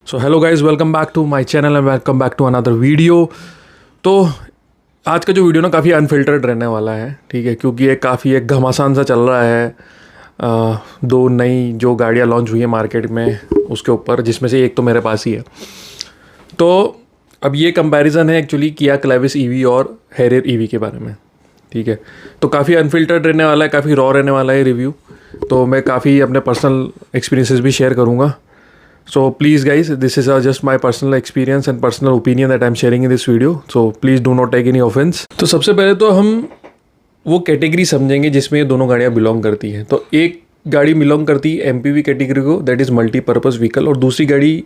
So hello guys, welcome back to my channel and welcome back to another video. तो आज का जो video ना काफ़ी अनफिल्टर्ड रहने वाला है, ठीक है, क्योंकि ये काफ़ी एक घमासान सा चल रहा है। दो नई जो गाड़ियाँ लॉन्च हुई है मार्केट में उसके ऊपर, जिसमें से एक तो मेरे पास ही है। तो अब ये कंपैरिजन है एक्चुअली किया क्लेविस ईवी और हैरियर ईवी के बारे में, ठीक है। तो काफ़ी अनफिल्टर्ड रहने वाला है, काफ़ी रॉ रहने वाला है रिव्यू। तो मैं काफ़ी अपने पर्सनल एक्सपीरियंसेस भी शेयर करूँगा। So please guys, this is just my personal experience and personal opinion that I'm sharing in this video. So please do not take any offense. तो सबसे पहले तो हम वो कैटेगरी समझेंगे जिसमें ये दोनों गाड़ियाँ बिलोंग करती हैं। तो एक गाड़ी बिलोंग करती है एमपीवी कैटेगरी को, दैट इज़ मल्टीपर्पज़ व्हीकल, और दूसरी गाड़ी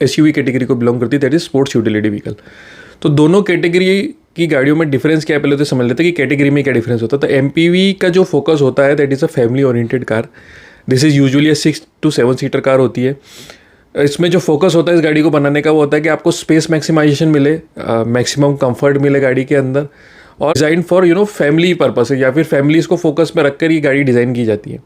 एसयूवी कैटेगरी को बिलोंग करती है, that is sports utility vehicle. तो दोनों कैटेगरी की गाड़ियों में डिफरेंस क्या है पहले तो समझ लेते हैं कि कैटेगरी में क्या डिफरेंस होता है। तो एमपीवी का जो फोकस होता है that is a family oriented car. This is usually 6 to 7 seater car होती है। इसमें जो फोकस होता है इस गाड़ी को बनाने का वो होता है कि आपको स्पेस मैक्सिमाइजेशन मिले, मैक्सिमम कंफर्ट मिले गाड़ी के अंदर, और डिज़ाइन फॉर फैमिली पर्पस है, या फिर फैमिलीज़ को फोकस में रखकर ये गाड़ी डिज़ाइन की जाती है।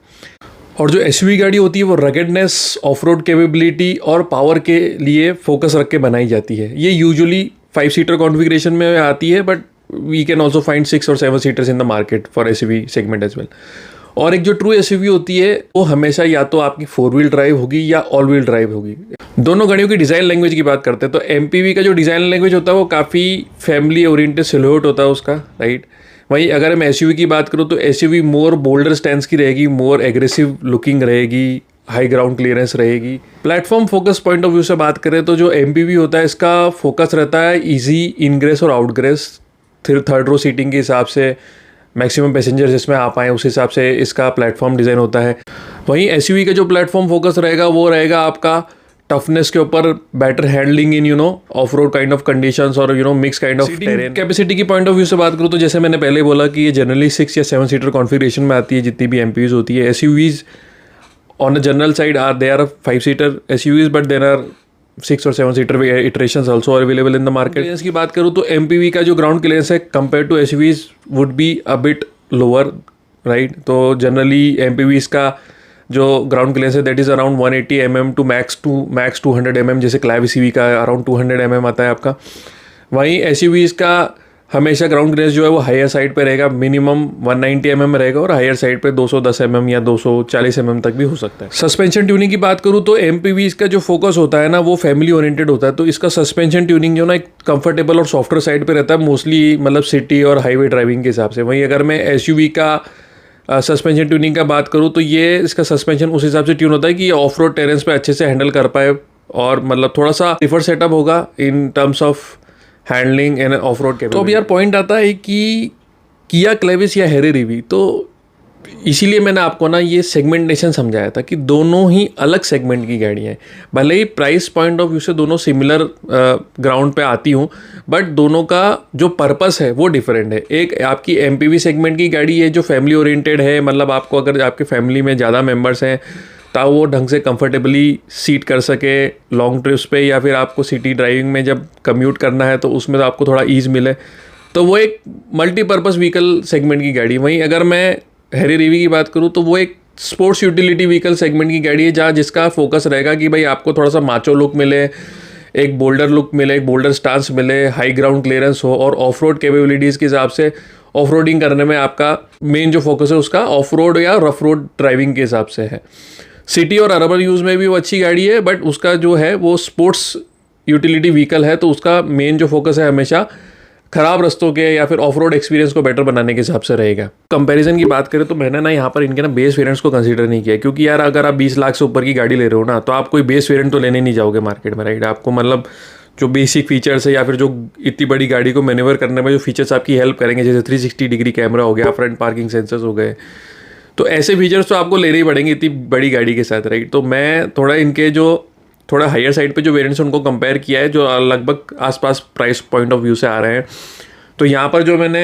और जो एसयूवी गाड़ी होती है वो रगेडनेस, ऑफ रोड कैपेबिलिटी और पावर के लिए फोकस रख के बनाई जाती है। ये यूजुअली 5 सीटर कॉन्फ़िगरेशन में आती है, but we can also find 6 और 7 seaters in the market for SUV segment as well. और एक जो ट्रू एसयूवी होती है वो हमेशा या तो आपकी 4 व्हील ड्राइव होगी या ऑल व्हील ड्राइव होगी। दोनों गाड़ियों की डिज़ाइन लैंग्वेज की बात करते हैं तो एमपीवी का जो डिज़ाइन लैंग्वेज होता है वो काफ़ी फैमिली ओरिएंटेड सिलुएट होता है उसका, राइट। वहीं अगर मैं एसयूवी की बात करूँ तो एसयूवी मोर बोल्डर स्टैंस की रहेगी, मोर एग्रेसिव लुकिंग रहेगी, हाई ग्राउंड क्लियरेंस रहेगी। Platform focus point of view से बात करें तो जो एमपीवी होता है इसका फोकस रहता है ईजी इनग्रेस और आउटग्रेस, फिर थर्ड रो सीटिंग के हिसाब से मैक्सिमम पैसेंजर्स इसमें आ पाएँ उस हिसाब से इसका प्लेटफॉर्म डिज़ाइन होता है। वहीं एसयूवी का जो प्लेटफॉर्म फोकस रहेगा वो रहेगा आपका टफनेस के ऊपर, better handling in off road kind of conditions और mix kind of terrain. Capacity की पॉइंट ऑफ व्यू से बात करूँ तो जैसे मैंने पहले बोला कि ये जनरली 6 या 7 सीटर कॉन्फ़िगरेशन में आती है जितनी भी एमपीवीज होती है। SUVs on the general side they are 5 seater SUVs, but there are 6 और 7 seater iterations also available in the market. Clearance की बात करूँ तो एमपीवी का जो ग्राउंड क्लियरेंस है compare to SUVs would be a bit lower, right. तो generally MPVs का जो ग्राउंड क्लियरेंस है that is around 180 mm to max 200 mm, जैसे क्लेविस ईवी का अराउंड 200 mm आता है आपका। वहीं एसयूवीज का हमेशा ग्राउंड क्लियरेंस जो है वो हायर साइड पे रहेगा, मिनिमम 190 mm रहेगा, और हायर साइड पे 210 mm या 240 mm तक भी हो सकता है। सस्पेंशन ट्यूनिंग की बात करूँ तो एमपीवीज का जो फोकस होता है ना वो फैमिली ओरिएंटेड होता है। तो इसका सस्पेंशन ट्यूनिंग जो ना एक कंफर्टेबल और सॉफ्टवेयर साइड पे रहता है मोस्टली, मतलब सिटी और हाईवे ड्राइविंग के हिसाब से। वहीं अगर मैं एसयूवी का सस्पेंशन ट्यूनिंग का बात करूँ तो ये इसका सस्पेंशन उस हिसाब से ट्यून होता है कि ये ऑफ रोड टेरेंस पे अच्छे से हैंडल कर पाए, और मतलब थोड़ा सा डिफर सेटअप होगा in terms of handling end of road capability. तो अब यार पॉइंट आता है कि किया क्लेविस या हैरियर ईवी, तो इसीलिए मैंने आपको ना ये सेगमेंटेशन समझाया था कि दोनों ही अलग सेगमेंट की गाड़ियाँ हैं। भले ही प्राइस पॉइंट ऑफ व्यू से दोनों सिमिलर ग्राउंड पे आती हूँ, बट दोनों का जो पर्पस है वो डिफरेंट है। एक आपकी एमपीवी सेगमेंट की गाड़ी है जो फैमिली ओरिएंटेड है, मतलब आपको अगर आपके फैमिली में ज़्यादा मेम्बर्स हैं तो वो ढंग से कंफर्टेबली सीट कर सके लॉन्ग ट्रिप्स पे, या फिर आपको सिटी ड्राइविंग में जब कम्यूट करना है तो उसमें तो आपको थोड़ा ईज़ मिले, तो वो एक मल्टीपर्पज़ व्हीकल सेगमेंट की गाड़ी। वहीं अगर मैं हैरियर ईवी की बात करूँ तो वो एक स्पोर्ट्स यूटिलिटी व्हीकल सेगमेंट की गाड़ी है जहाँ जिसका फोकस रहेगा कि भाई आपको थोड़ा सा माचो लुक मिले, एक बोल्डर लुक मिले, एक बोल्डर स्टांस मिले, हाई ग्राउंड क्लियरेंस हो, और ऑफ रोड कैपेबिलिटीज़ के हिसाब से ऑफ रोडिंग करने में आपका मेन जो फोकस है उसका ऑफ रोड या रफ रोड ड्राइविंग के हिसाब से है। सिटी और अर्बन यूज़ में भी वो अच्छी गाड़ी है, बट उसका जो है वो स्पोर्ट्स यूटिलिटी व्हीकल है, तो उसका मेन जो फोकस है हमेशा खराब रास्तों के या फिर ऑफ रोड एक्सपीरियंस को बेटर बनाने के हिसाब से रहेगा। कंपैरिजन की बात करें तो मैंने ना यहाँ पर इनके ना बेस वेरिएंट्स को कंसीडर नहीं किया, क्योंकि यार अगर आप 20 लाख से ऊपर की गाड़ी ले रहे हो ना तो आप कोई बेस वेरिएंट तो लेने नहीं जाओगे मार्केट में, राइट। आपको मतलब जो बेसिक फीचर्स है या फिर जो इतनी बड़ी गाड़ी को मैन्यूवर करने में जो फीचर्स आपकी हेल्प करेंगे, जैसे 360 डिग्री कैमरा हो गया, फ्रंट पार्किंग सेंसर्स हो गए, तो ऐसे फीचर्स तो आपको लेने ही पड़ेंगे इतनी बड़ी गाड़ी के साथ, राइट। तो मैं थोड़ा इनके जो थोड़ा हायर साइड पे जो वेरिएंट्स उनको कंपेयर किया है जो लगभग आसपास प्राइस पॉइंट ऑफ व्यू से आ रहे हैं। तो यहाँ पर जो मैंने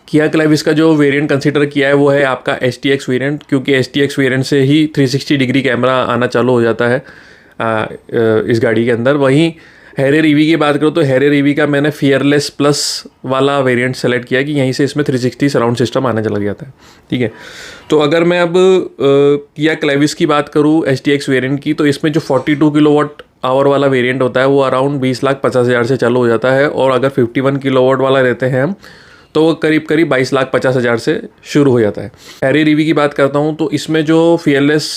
किया क्लेविस का जो वेरिएंट कंसीडर किया है वो है आपका STX वेरिएंट, क्योंकि STX वेरिएंट से ही 360 डिग्री कैमरा आना चालू हो जाता है इस गाड़ी के अंदर। वहीं हैरियर ईवी की बात करो तो हैरियर ईवी का मैंने फियरलेस प्लस वाला वेरिएंट सेलेक्ट किया कि यहीं से इसमें 360 सराउंड सिस्टम आने चला जाता है, ठीक है। तो अगर मैं अब किया क्लेविस की बात करूँ STX वेरिएंट की, तो इसमें जो 42 किलोवाट आवर वाला वेरिएंट होता है वो अराउंड 20,50,000 से चालू हो जाता है, और अगर 51 किलोवाट वाला लेते हैं हम तो वो करीब करीब 22,50,000 से शुरू हो जाता है। हैरियर ईवी की बात करता हूँ तो इसमें जो फीयरलेस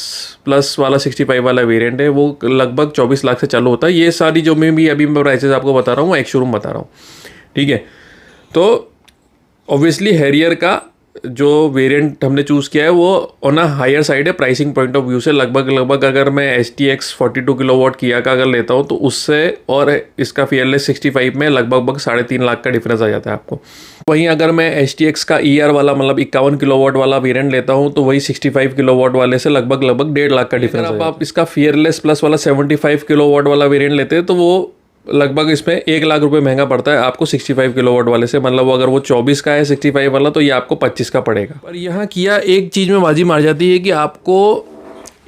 प्लस वाला 65 वाला वेरिएंट है वो लगभग 24 लाख से चालू होता है। ये सारी जो मैं भी अभी मैं प्राइसेस आपको बता रहा हूँ वो एक शोरूम बता रहा हूँ, ठीक है। तो ऑब्वियसली हैरियर का जो वेरिएंट हमने चूज़ किया है वो ऑन अ हायर साइड है प्राइसिंग पॉइंट ऑफ व्यू से। लगभग अगर मैं STX 42 किलोवाट किया का अगर लेता हूँ तो उससे और इसका फीयरलेस 65 में लगभग 3.5 लाख का डिफरेंस आ जाता है आपको। वहीं अगर मैं STX का ER वाला मतलब 51 किलोवाट वाला वेरिएंट लेता हूँ तो वही 65 किलोवाट वाले से लगभग 1.5 लाख का डिफरेंस। अब आप इसका फीयरलेस प्लस वाला 75 किलोवाट वाला वेरिएंट लेते हैं तो वो लगभग इसमें 1 लाख रुपए महंगा पड़ता है आपको 65 किलोवाट वाले से। मतलब अगर वो 24 का है 65 वाला तो ये आपको 25 का पड़ेगा। पर यहाँ किया एक चीज़ में बाजी मार जाती है कि आपको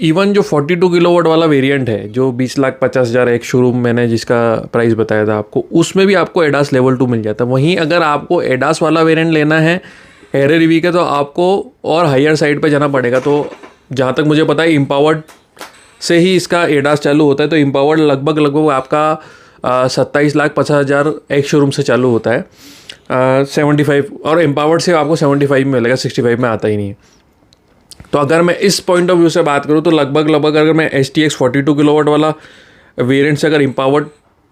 इवन जो 42 किलोवाट वाला वेरिएंट है जो 20,50,000 एक शोरूम मैंने जिसका प्राइस बताया था आपको, उसमें भी आपको एडास लेवल 2 मिल जाता है। वहीं अगर आपको एडास वाला वेरिएंट लेना है हैरियर ईवी का तो आपको और हायर साइड पर जाना पड़ेगा। तो जहाँ तक मुझे पता है एम्पावर्ड से ही इसका एडास चालू होता है। तो एम्पावर्ड लगभग आपका 27,50,000 एक शोरूम से चालू होता है 75, और एम्पावर्ड से आपको 75 में मिलेगा, 65 में आता ही नहीं है। तो अगर मैं इस पॉइंट ऑफ व्यू से बात करूँ तो लगभग अगर मैं STX 42 किलोवाट वाला वेरिएंट से अगर एम्पावर्ड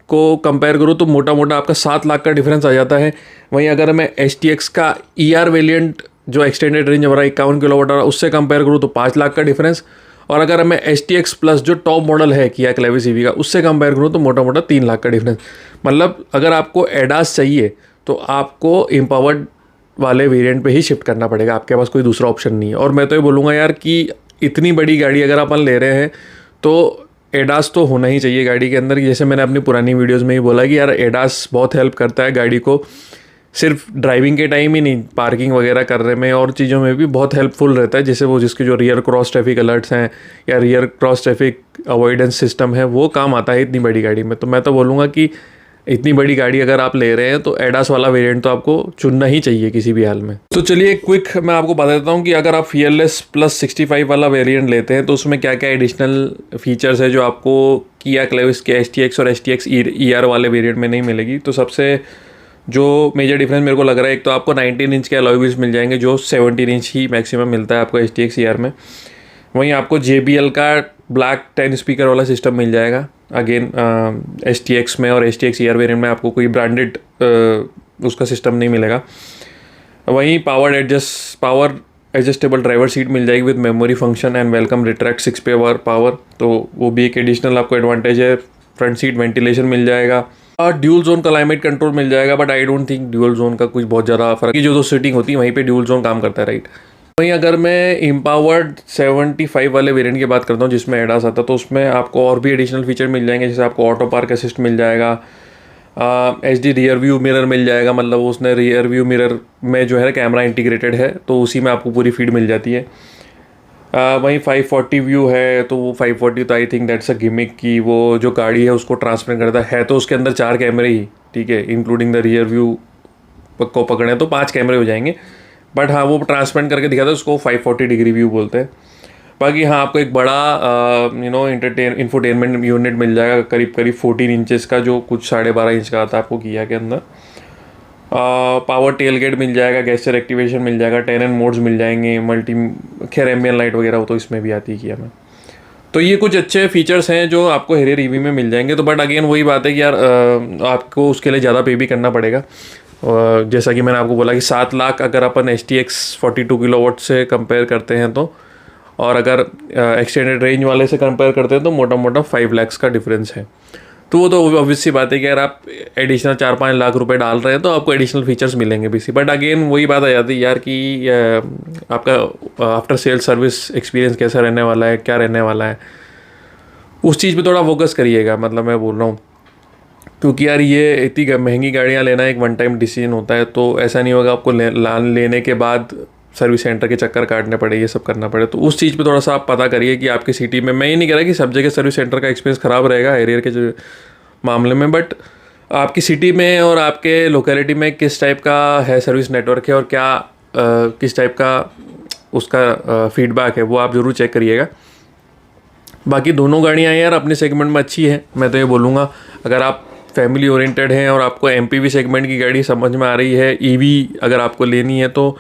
को कंपेयर करूँ तो मोटा आपका 7 लाख का डिफरेंस आ जाता है। वहीं अगर मैं STX का ER वेरिएंट जो एक्सटेंडेड रेंज हमारा 51 किलोवाट वाला उससे कंपेयर करूँ तो 5 लाख का डिफरेंस, और अगर मैं STX प्लस जो टॉप मॉडल है किया क्लेविस ईवी का उससे कंपेयर करूँ तो मोटा 3 लाख का डिफरेंस। मतलब अगर आपको एडास चाहिए तो आपको एम्पावर्ड वाले वेरिएंट पे ही शिफ्ट करना पड़ेगा, आपके पास कोई दूसरा ऑप्शन नहीं है। और मैं तो ये बोलूँगा यार कि इतनी बड़ी गाड़ी अगर अपन ले रहे हैं तो एडास तो होना ही चाहिए गाड़ी के अंदर। जैसे मैंने अपनी पुरानी वीडियोज़ में ही बोला कि यार एडास बहुत हेल्प करता है गाड़ी को, सिर्फ ड्राइविंग के टाइम ही नहीं, पार्किंग वगैरह करने में और चीज़ों में भी बहुत हेल्पफुल रहता है। जैसे वो जिसके जो रियर क्रॉस ट्रैफिक अलर्ट्स हैं या rear cross traffic avoidance system है वो काम आता है इतनी बड़ी गाड़ी में। तो मैं तो बोलूँगा कि इतनी बड़ी गाड़ी अगर आप ले रहे हैं तो एडास वाला वेरिएंट तो आपको चुनना ही चाहिए किसी भी हाल में। तो चलिए क्विक मैं आपको बता देता हूँ कि अगर आप फीयरलेस प्लस 65 वाला वेरिएंट लेते हैं तो उसमें क्या क्या एडिशनल फीचर्स है जो आपको किया क्लेविस के STX और STX ER वाले वेरिएंट में नहीं मिलेगी। तो सबसे जो मेजर डिफरेंस मेरे को लग रहा है, एक तो आपको 19 इंच के अलॉय व्हील्स मिल जाएंगे जो 17 इंच ही मैक्सिमम मिलता है आपको STX ER में। वहीं आपको JBL का ब्लैक 10 स्पीकर वाला सिस्टम मिल जाएगा अगेन STX में, और STX ER वेरिएंट में आपको कोई ब्रांडेड उसका सिस्टम नहीं मिलेगा। वहीं पावर एडजस्टेबल ड्राइवर सीट मिल जाएगी with memory function and welcome retract 6 power, तो वो भी एक एडिशनल आपको एडवांटेज है। फ्रंट सीट वेंटिलेशन मिल जाएगा, ड्यूल जोन क्लाइमेट कंट्रोल मिल जाएगा, but I don't think dual zone का कुछ बहुत ज़्यादा फर्क है। जो दो सीटिंग होती है वहीं पे ड्यूल जोन काम करता है, राइट। वहीं अगर मैं एम्पावर्ड 75 वाले वेरिएंट की बात करता हूँ जिसमें एडास आता है तो उसमें आपको और भी एडिशनल फीचर मिल जाएंगे। जैसे आपको ऑटो पार्क असिस्ट मिल जाएगा, HD रियर व्यू मिरर मिल जाएगा, मतलब उसने रियर व्यू मिरर में जो है कैमरा इंटीग्रेटेड है तो उसी में आपको पूरी फीड मिल जाती है। वहीं 540 व्यू है तो वो 540 तो I think that's a gimmick की वो जो गाड़ी है उसको ट्रांसपेरेंट करता है तो उसके अंदर 4 कैमरे ही, ठीक है, इंक्लूडिंग द रियर व्यू को पकड़े तो 5 कैमरे हो जाएंगे। बट हाँ वो ट्रांसपेरेंट करके दिखाता है, उसको 540 डिग्री व्यू बोलते हैं। बाकी हाँ आपको एक बड़ा इंफोटेनमेंट यूनिट मिल जाएगा करीब 14 इंचेस का, जो कुछ 12.5 इंच का आता है आपको किया के अंदर। पावर टेल गेट मिल जाएगा, गेस्चर एक्टिवेशन मिल जाएगा, 10 मोड्स मिल जाएंगे, खैर एम्बियन लाइट वगैरह हो तो इसमें भी आती है किया में। तो ये कुछ अच्छे फीचर्स हैं जो आपको हैरियर ईवी में मिल जाएंगे। तो बट अगेन वही बात है कि यार आपको उसके लिए ज़्यादा पे भी करना पड़ेगा। जैसा कि मैंने आपको बोला कि 7 लाख अगर अपन STX 42 किलोवाट से कंपेयर करते हैं तो, और अगर एक्सटेंडेड रेंज वाले से कंपेयर करते हैं तो मोटा 5 लाख का डिफरेंस है। तो वो तो ऑब्वियस सी बात है कि अगर आप एडिशनल 4-5 लाख रुपए डाल रहे हैं तो आपको एडिशनल फीचर्स मिलेंगे भी। बट अगेन वही बात आ जाती है यार कि आपका आफ्टर सेल सर्विस एक्सपीरियंस कैसा रहने वाला है, क्या रहने वाला है, उस चीज़ पे थोड़ा फोकस करिएगा। मतलब मैं बोल रहा हूँ क्योंकि यार ये इतनी महंगी गाड़ियाँ लेना एक वन टाइम डिसीजन होता है, तो ऐसा नहीं होगा आपको लेने के बाद सर्विस सेंटर के चक्कर काटने पड़े, ये सब करना पड़े। तो उस चीज़ पे थोड़ा सा आप पता करिए कि आपकी सिटी में, मैं ये नहीं कह रहा कि सब जगह सर्विस सेंटर का एक्सपीरियंस ख़राब रहेगा हैरियर के जो मामले में, बट आपकी सिटी में और आपके लोकेलिटी में किस टाइप का है सर्विस नेटवर्क है और क्या किस टाइप का उसका फीडबैक है वो आप ज़रूर चेक करिएगा। बाकी दोनों गाड़ियाँ यार अपने सेगमेंट में अच्छी है। मैं तो ये बोलूँगा अगर आप फैमिली ओरिएंटेड हैं और आपको एमपीवी सेगमेंट की गाड़ी समझ में आ रही है, ईवी अगर आपको लेनी है तो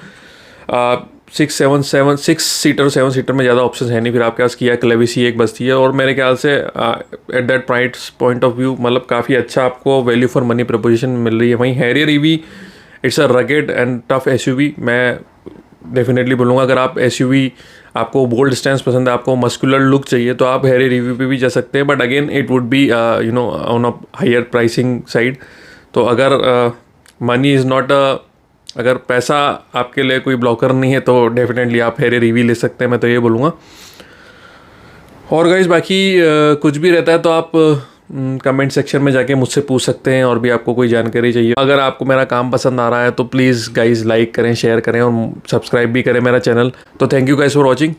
6 सीटर 7 सीटर में ज़्यादा ऑप्शन है नहीं। फिर आपके पास किया क्लेविसी एक बचती है, और मेरे ख्याल से at that price point of view मतलब काफ़ी अच्छा आपको वैल्यू फॉर मनी प्रपोजिशन मिल रही है। वहीं Harrier EV it's a rugged and tough SUV. मैं डेफिनेटली बोलूँगा अगर आप एसयूवी, आपको बोल्ड स्टैंड पसंद है, आपको मस्कुलर लुक चाहिए, तो आप हैरियर ईवी पे भी जा सकते हैं, but again it would be on a higher pricing side. तो अगर मनी इज़ नॉट अगर पैसा आपके लिए कोई ब्लॉकर नहीं है तो डेफिनेटली आप हैरियर ईवी ले सकते हैं, मैं तो ये बोलूँगा। और गाइस बाकी कुछ भी रहता है तो आप कमेंट सेक्शन में जाके मुझसे पूछ सकते हैं, और भी आपको कोई जानकारी चाहिए। अगर आपको मेरा काम पसंद आ रहा है तो प्लीज़ गाइस लाइक करें, शेयर करें और सब्सक्राइब भी करें मेरा चैनल। तो thank you guys for watching.